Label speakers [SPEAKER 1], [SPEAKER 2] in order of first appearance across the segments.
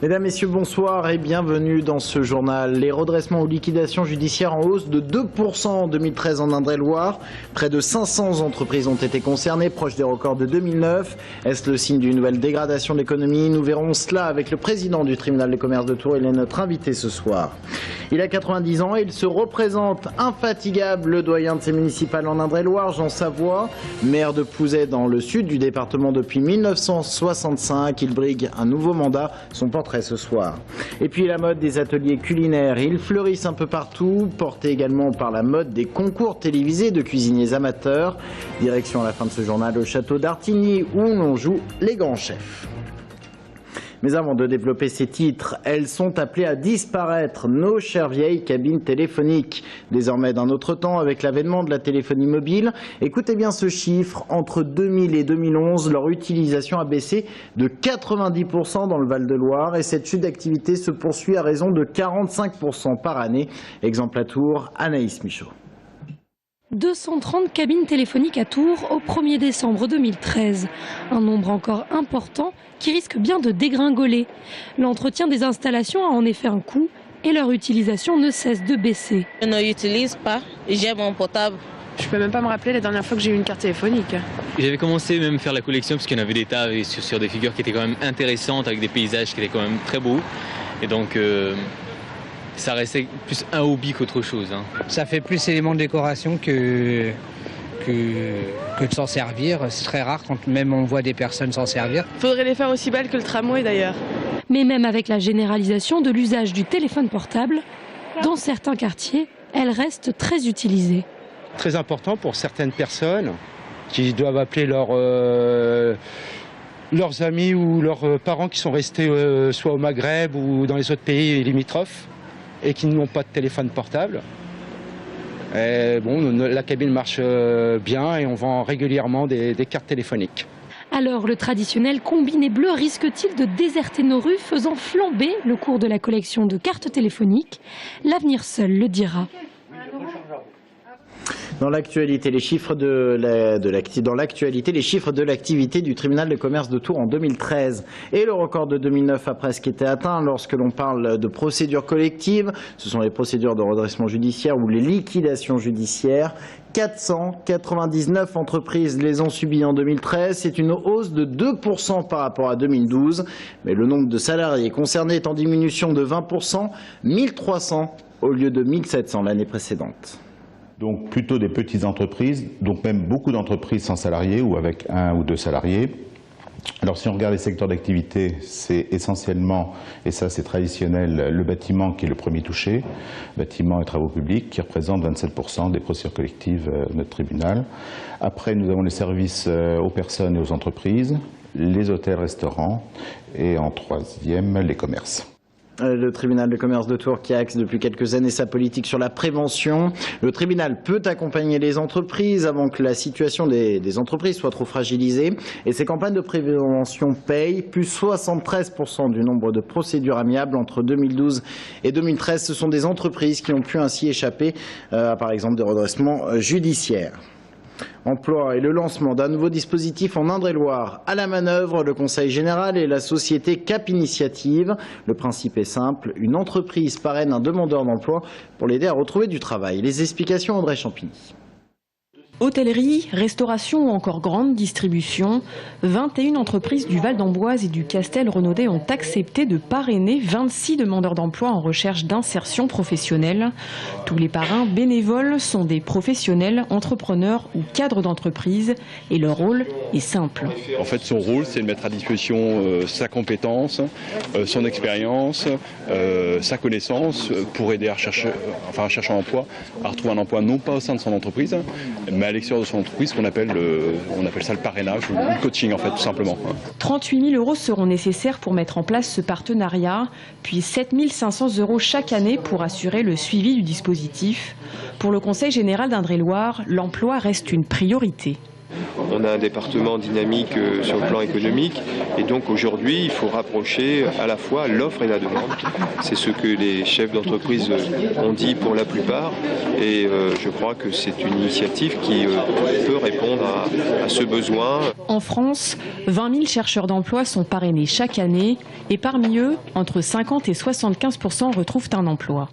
[SPEAKER 1] Mesdames, Messieurs, bonsoir et bienvenue dans ce journal. Les redressements ou liquidations judiciaires en hausse de 2% en 2013 en Indre-et-Loire. Près de 500 entreprises ont été concernées, proches des records de 2009. Est-ce le signe d'une nouvelle dégradation de l'économie? Nous verrons cela avec le président du tribunal de commerce de Tours. Il est notre invité ce soir. Il a 90 ans et il se représente infatigable, le doyen de ses municipales en Indre-et-Loire, Jean Savoie, maire de Pouzet dans le sud du département depuis 1965. Il brigue un nouveau mandat. Son portrait ce soir. Et puis la mode des ateliers culinaires, ils fleurissent un peu partout, portés également par la mode des concours télévisés de cuisiniers amateurs. Direction à la fin de ce journal au château d'Artigny où l'on joue les grands chefs. Mais avant de développer ces titres, elles sont appelées à disparaître, nos chères vieilles cabines téléphoniques. Désormais d'un autre temps, avec l'avènement de la téléphonie mobile, écoutez bien ce chiffre, entre 2000 et 2011, leur utilisation a baissé de 90% dans le Val-de-Loire et cette chute d'activité se poursuit à raison de 45% par année. Exemple à Tours, Anaïs Michaud.
[SPEAKER 2] 230 cabines téléphoniques à Tours au 1er décembre 2013. Un nombre encore important qui risque bien de dégringoler. L'entretien des installations a en effet un coût et leur utilisation ne cesse de baisser.
[SPEAKER 3] Je ne l'utilise pas, j'ai mon portable.
[SPEAKER 4] Je peux même pas me rappeler la dernière fois que j'ai eu une carte téléphonique.
[SPEAKER 5] J'avais commencé même à faire la collection parce qu'il y en avait des tas sur des figures qui étaient quand même intéressantes avec des paysages qui étaient quand même très beaux. Et donc ça restait plus un hobby qu'autre chose.
[SPEAKER 6] Ça fait plus élément de décoration que de s'en servir. C'est très rare quand même on voit des personnes s'en servir.
[SPEAKER 4] Il faudrait les faire aussi belles que le tramway d'ailleurs.
[SPEAKER 2] Mais même avec la généralisation de l'usage du téléphone portable, dans certains quartiers, elle reste très utilisée.
[SPEAKER 7] Très important pour certaines personnes qui doivent appeler leurs amis ou leurs parents qui sont restés soit au Maghreb ou dans les autres pays limitrophes et qui n'ont pas de téléphone portable. Et bon, la cabine marche bien et on vend régulièrement des cartes téléphoniques.
[SPEAKER 2] Alors le traditionnel combiné bleu risque-t-il de déserter nos rues, faisant flamber le cours de la collection de cartes téléphoniques? L'avenir seul le dira.
[SPEAKER 1] Dans l'actualité, les chiffres de l'activité du tribunal de commerce de Tours en 2013. Et le record de 2009 a presque été atteint lorsque l'on parle de procédures collectives. Ce sont les procédures de redressement judiciaire ou les liquidations judiciaires. 499 entreprises les ont subies en 2013. C'est une hausse de 2% par rapport à 2012. Mais le nombre de salariés concernés est en diminution de 20%, 1300 au lieu de 1700 l'année précédente.
[SPEAKER 8] Donc plutôt des petites entreprises, donc même beaucoup d'entreprises sans salariés ou avec 1 ou 2 salariés. Alors si on regarde les secteurs d'activité, c'est essentiellement, et ça c'est traditionnel, le bâtiment qui est le premier touché, bâtiment et travaux publics, qui représente 27% des procédures collectives de notre tribunal. Après nous avons les services aux personnes et aux entreprises, les hôtels, restaurants et en troisième les commerces.
[SPEAKER 1] Le tribunal de commerce de Tours qui axe depuis quelques années sa politique sur la prévention. Le tribunal peut accompagner les entreprises avant que la situation des entreprises soit trop fragilisée. Et ces campagnes de prévention payent, plus 73% du nombre de procédures amiables entre 2012 et 2013. Ce sont des entreprises qui ont pu ainsi échapper à par exemple des redressements judiciaires. Emploi et le lancement d'un nouveau dispositif en Indre-et-Loire. À la manœuvre, le Conseil général et la société Cap Initiative. Le principe est simple, une entreprise parraine un demandeur d'emploi pour l'aider à retrouver du travail. Les explications, André Champigny.
[SPEAKER 9] Hôtellerie, restauration ou encore grande distribution, 21 entreprises du Val d'Amboise et du Castel-Renaudet ont accepté de parrainer 26 demandeurs d'emploi en recherche d'insertion professionnelle. Tous les parrains bénévoles sont des professionnels, entrepreneurs ou cadres d'entreprise et leur rôle est simple.
[SPEAKER 10] En fait, son rôle, c'est de mettre à disposition sa compétence, son expérience, sa connaissance pour aider à chercher un emploi, à retrouver un emploi non pas au sein de son entreprise, mais à l'extérieur de son entreprise, on appelle ça le parrainage ou le coaching en fait tout simplement.
[SPEAKER 9] 38 000 € seront nécessaires pour mettre en place ce partenariat, puis 7 500 € chaque année pour assurer le suivi du dispositif. Pour le Conseil général d'Indre-et-Loire, l'emploi reste une priorité.
[SPEAKER 11] On a un département dynamique sur le plan économique et donc aujourd'hui il faut rapprocher à la fois l'offre et la demande. C'est ce que les chefs d'entreprise ont dit pour la plupart et je crois que c'est une initiative qui peut répondre à ce besoin.
[SPEAKER 9] En France, 20 000 chercheurs d'emploi sont parrainés chaque année et parmi eux, entre 50 et 75% retrouvent un emploi.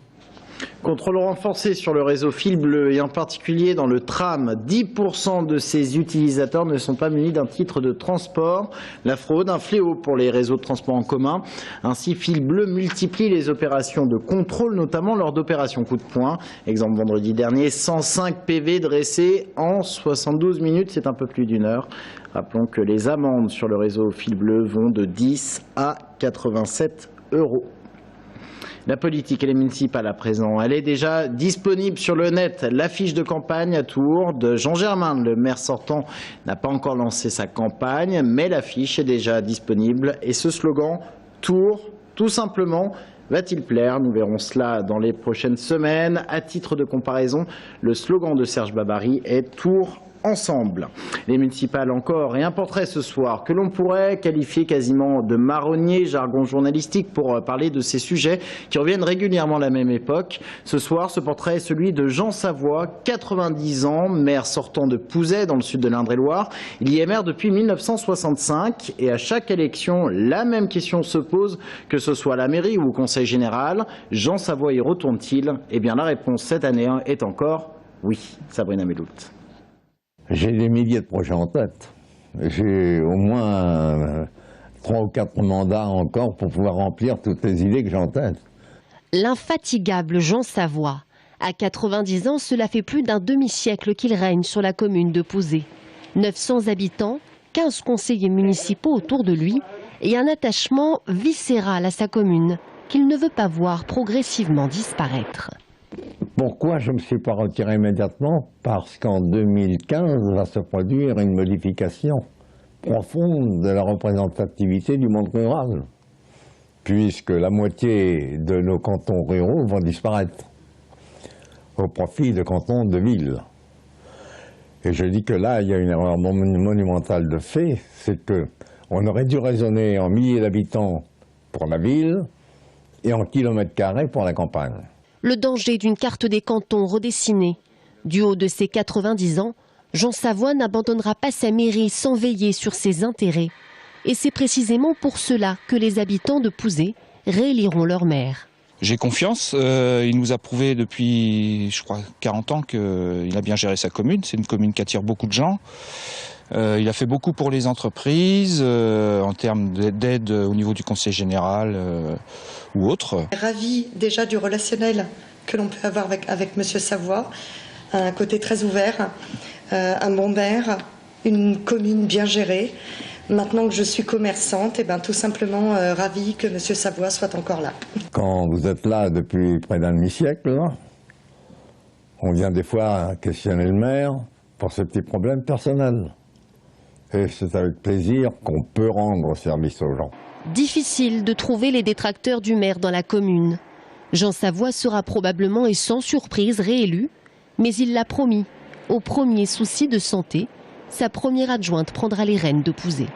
[SPEAKER 1] Contrôle renforcé sur le réseau fil bleu et en particulier dans le tram. 10% de ses utilisateurs ne sont pas munis d'un titre de transport. La fraude, un fléau pour les réseaux de transport en commun. Ainsi, fil bleu multiplie les opérations de contrôle, notamment lors d'opérations coup de poing. Exemple vendredi dernier, 105 PV dressés en 72 minutes, c'est un peu plus d'une heure. Rappelons que les amendes sur le réseau fil bleu vont de 10 à 87 €. La politique, elle est municipale à présent. Elle est déjà disponible sur le net. L'affiche de campagne à Tours de Jean Germain, le maire sortant, n'a pas encore lancé sa campagne, mais l'affiche est déjà disponible. Et ce slogan, Tours, tout simplement, va-t-il plaire? Nous verrons cela dans les prochaines semaines. À titre de comparaison, le slogan de Serge Babary est Tours ensemble. Les municipales encore et un portrait ce soir que l'on pourrait qualifier quasiment de marronnier, jargon journalistique pour parler de ces sujets qui reviennent régulièrement à la même époque. Ce soir, ce portrait est celui de Jean Savoie, 90 ans, maire sortant de Pouzet dans le sud de l'Indre-et-Loire. Il y est maire depuis 1965 et à chaque élection, la même question se pose, que ce soit à la mairie ou au conseil général. Jean Savoie y retourne-t-il? Eh bien la réponse cette année est encore oui. Sabrina Melout.
[SPEAKER 12] J'ai des milliers de projets en tête. J'ai au moins 3 ou 4 mandats encore pour pouvoir remplir toutes les idées que j'ai en tête.
[SPEAKER 13] L'infatigable Jean Savoie. À 90 ans, cela fait plus d'un demi-siècle qu'il règne sur la commune de Pouzet. 900 habitants, 15 conseillers municipaux autour de lui et un attachement viscéral à sa commune qu'il ne veut pas voir progressivement disparaître.
[SPEAKER 12] Pourquoi je ne me suis pas retiré immédiatement? Parce qu'en 2015 va se produire une modification profonde de la représentativité du monde rural, puisque la moitié de nos cantons ruraux vont disparaître au profit de cantons de ville. Et je dis que là, il y a une erreur monumentale de fait, c'est qu'on aurait dû raisonner en milliers d'habitants pour la ville et en kilomètres carrés pour la campagne.
[SPEAKER 13] Le danger d'une carte des cantons redessinée. Du haut de ses 90 ans, Jean Savoie n'abandonnera pas sa mairie sans veiller sur ses intérêts. Et c'est précisément pour cela que les habitants de Pouzet rééliront leur maire.
[SPEAKER 14] J'ai confiance, il nous a prouvé depuis, je crois, 40 ans qu'il a bien géré sa commune. C'est une commune qui attire beaucoup de gens. Il a fait beaucoup pour les entreprises, en termes d'aide au niveau du conseil général ou autre.
[SPEAKER 15] Ravi déjà du relationnel que l'on peut avoir avec Monsieur Savoie, un côté très ouvert, un bon maire, une commune bien gérée. Maintenant que je suis commerçante, et tout simplement ravi que Monsieur Savoie soit encore là.
[SPEAKER 12] Quand vous êtes là depuis près d'un demi-siècle, on vient des fois questionner le maire pour ces petits problèmes personnels. Et c'est avec plaisir qu'on peut rendre service aux gens.
[SPEAKER 13] Difficile de trouver les détracteurs du maire dans la commune. Jean Savoie sera probablement et sans surprise réélu, mais il l'a promis. Au premier souci de santé, sa première adjointe prendra les rênes de Pouzet.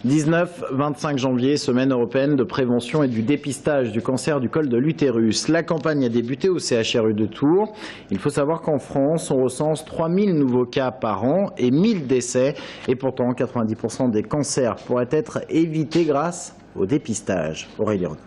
[SPEAKER 1] 19-25 janvier, semaine européenne de prévention et du dépistage du cancer du col de l'utérus. La campagne a débuté au CHRU de Tours. Il faut savoir qu'en France, on recense 3000 nouveaux cas par an et 1000 décès. Et pourtant, 90% des cancers pourraient être évités grâce au dépistage. Aurélie Renaud.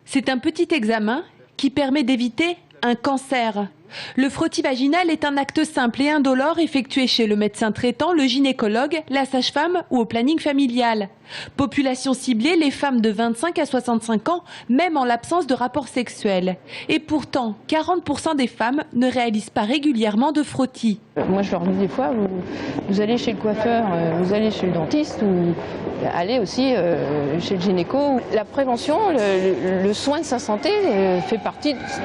[SPEAKER 16] C'est un petit examen qui permet d'éviter un cancer. Le frottis vaginal est un acte simple et indolore effectué chez le médecin traitant, le gynécologue, la sage-femme ou au planning familial. Population ciblée, les femmes de 25 à 65 ans, même en l'absence de rapport sexuel. Et pourtant, 40% des femmes ne réalisent pas régulièrement de frottis.
[SPEAKER 17] Moi je leur dis des fois, vous allez chez le coiffeur, vous allez chez le dentiste ou allez aussi chez le gynéco. La prévention, le soin de sa santé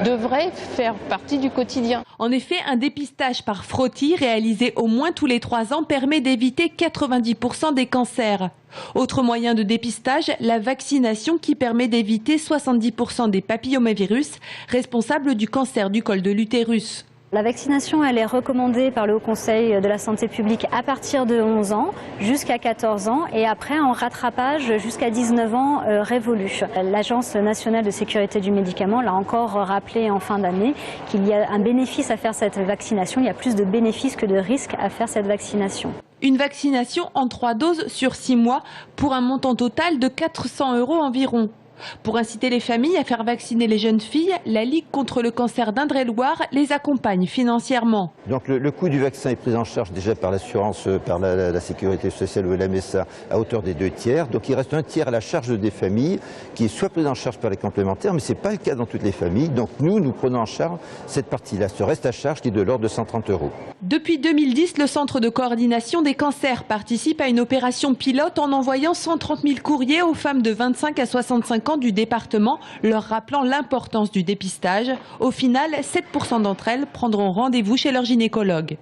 [SPEAKER 17] devrait faire partie du quotidien.
[SPEAKER 16] En effet, un dépistage par frottis réalisé au moins tous les 3 ans permet d'éviter 90% des cancers. Autre moyen de dépistage, la vaccination qui permet d'éviter 70% des papillomavirus responsables du cancer du col de l'utérus.
[SPEAKER 18] La vaccination, elle est recommandée par le Haut Conseil de la santé publique à partir de 11 ans jusqu'à 14 ans et après en rattrapage jusqu'à 19 ans révolus. L'Agence nationale de sécurité du médicament l'a encore rappelé en fin d'année qu'il y a un bénéfice à faire cette vaccination. Il y a plus de bénéfices que de risques à faire cette vaccination.
[SPEAKER 16] Une vaccination en 3 doses sur 6 mois pour un montant total de 400 € environ. Pour inciter les familles à faire vacciner les jeunes filles, la Ligue contre le cancer d'Indre-et-Loire les accompagne financièrement.
[SPEAKER 19] Donc le coût du vaccin est pris en charge déjà par l'assurance, par la sécurité sociale ou la MSA à hauteur des 2/3. Donc il reste un tiers à la charge des familles qui est soit pris en charge par les complémentaires, mais ce n'est pas le cas dans toutes les familles. Donc nous prenons en charge cette partie-là, ce reste à charge qui est de l'ordre de 130 €.
[SPEAKER 16] Depuis 2010, le Centre de coordination des cancers participe à une opération pilote en envoyant 130 000 courriers aux femmes de 25 à 65 ans du département, leur rappelant l'importance du dépistage. Au final, 7% d'entre elles prendront rendez-vous chez leur gynécologue.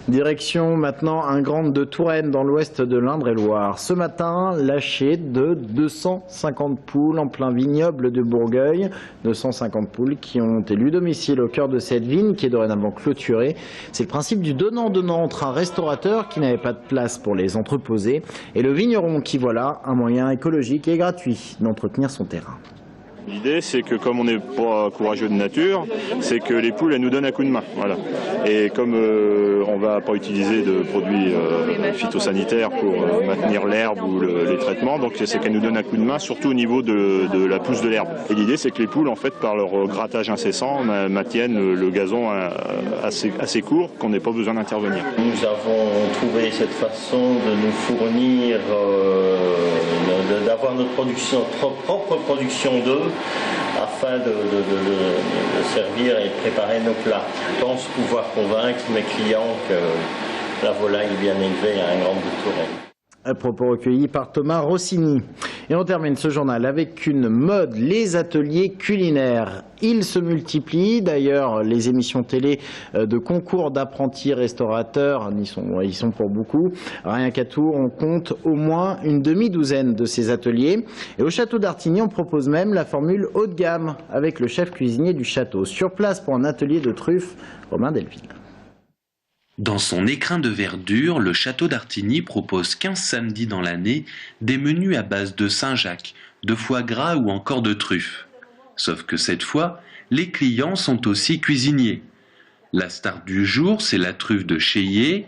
[SPEAKER 1] Direction maintenant un grand de Touraine dans l'ouest de l'Indre-et-Loire. Ce matin, lâcher de 250 poules en plein vignoble de Bourgueil. 250 poules qui ont élu domicile au cœur de cette vigne qui est dorénavant clôturée. C'est le principe du donnant-donnant entre un restaurateur qui n'avait pas de place pour les entreposer et le vigneron qui voit là un moyen écologique et gratuit d'entretenir son terrain.
[SPEAKER 20] L'idée, c'est que comme on n'est pas courageux de nature, c'est que les poules, elles nous donnent un coup de main. Voilà. Et comme on ne va pas utiliser de produits phytosanitaires pour maintenir l'herbe ou les traitements, donc c'est qu'elles nous donnent un coup de main, surtout au niveau de la pousse de l'herbe. Et l'idée, c'est que les poules, en fait, par leur grattage incessant, maintiennent le gazon assez court, qu'on n'ait pas besoin d'intervenir.
[SPEAKER 21] Nous avons trouvé cette façon de nous fournir, d'avoir notre propre production d'œufs, afin de servir et préparer nos plats. Je pense pouvoir convaincre mes clients que la volaille bien élevée a un grand bout de Touraine.
[SPEAKER 1] À propos recueillis par Thomas Rossini. Et on termine ce journal avec une mode, les ateliers culinaires. Ils se multiplient. D'ailleurs, les émissions télé de concours d'apprentis restaurateurs, ils sont pour beaucoup. Rien qu'à Tours, on compte au moins une demi-douzaine de ces ateliers. Et au château d'Artigny, on propose même la formule haut de gamme avec le chef cuisinier du château. Sur place pour un atelier de truffes, Romain Delville.
[SPEAKER 22] Dans son écrin de verdure, le château d'Artigny propose 15 samedis dans l'année des menus à base de Saint-Jacques, de foie gras ou encore de truffes. Sauf que cette fois, les clients sont aussi cuisiniers. La star du jour, c'est la truffe de Chélier,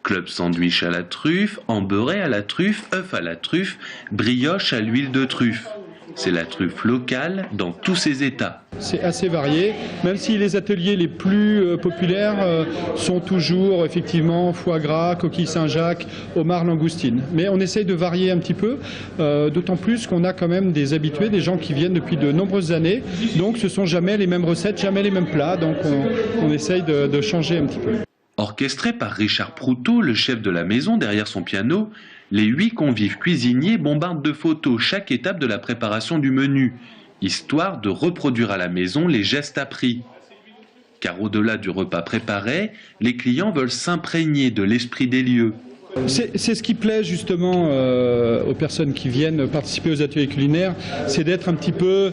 [SPEAKER 22] club sandwich à la truffe, embeurré à la truffe, œuf à la truffe, brioche à l'huile de truffe. C'est la truffe locale dans tous ses états.
[SPEAKER 23] C'est assez varié, même si les ateliers les plus populaires sont toujours effectivement foie gras, coquille Saint-Jacques, homard, langoustine. Mais on essaye de varier un petit peu, d'autant plus qu'on a quand même des habitués, des gens qui viennent depuis de nombreuses années. Donc ce ne sont jamais les mêmes recettes, jamais les mêmes plats, donc on essaye de changer un petit peu.
[SPEAKER 22] Orchestré par Richard Proutot, le chef de la maison derrière son piano, les 8 convives cuisiniers bombardent de photos chaque étape de la préparation du menu, histoire de reproduire à la maison les gestes appris. Car au-delà du repas préparé, les clients veulent s'imprégner de l'esprit des lieux.
[SPEAKER 23] C'est ce qui plaît justement aux personnes qui viennent participer aux ateliers culinaires, c'est d'être un petit peu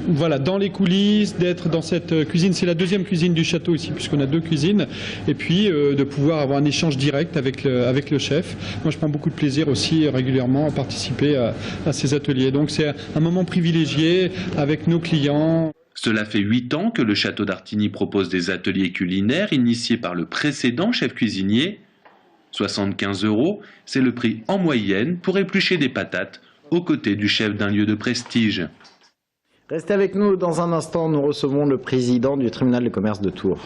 [SPEAKER 23] voilà, dans les coulisses, d'être dans cette cuisine. C'est la deuxième cuisine du château ici, puisqu'on a 2 cuisines. Et puis de pouvoir avoir un échange direct avec le chef. Moi, je prends beaucoup de plaisir aussi régulièrement à participer à ces ateliers. Donc c'est un moment privilégié avec nos clients.
[SPEAKER 22] Cela fait 8 ans que le château d'Artigny propose des ateliers culinaires initiés par le précédent chef cuisinier. 75 €, c'est le prix en moyenne pour éplucher des patates aux côtés du chef d'un lieu de prestige.
[SPEAKER 1] Restez avec nous, dans un instant, nous recevons le président du tribunal de commerce de Tours.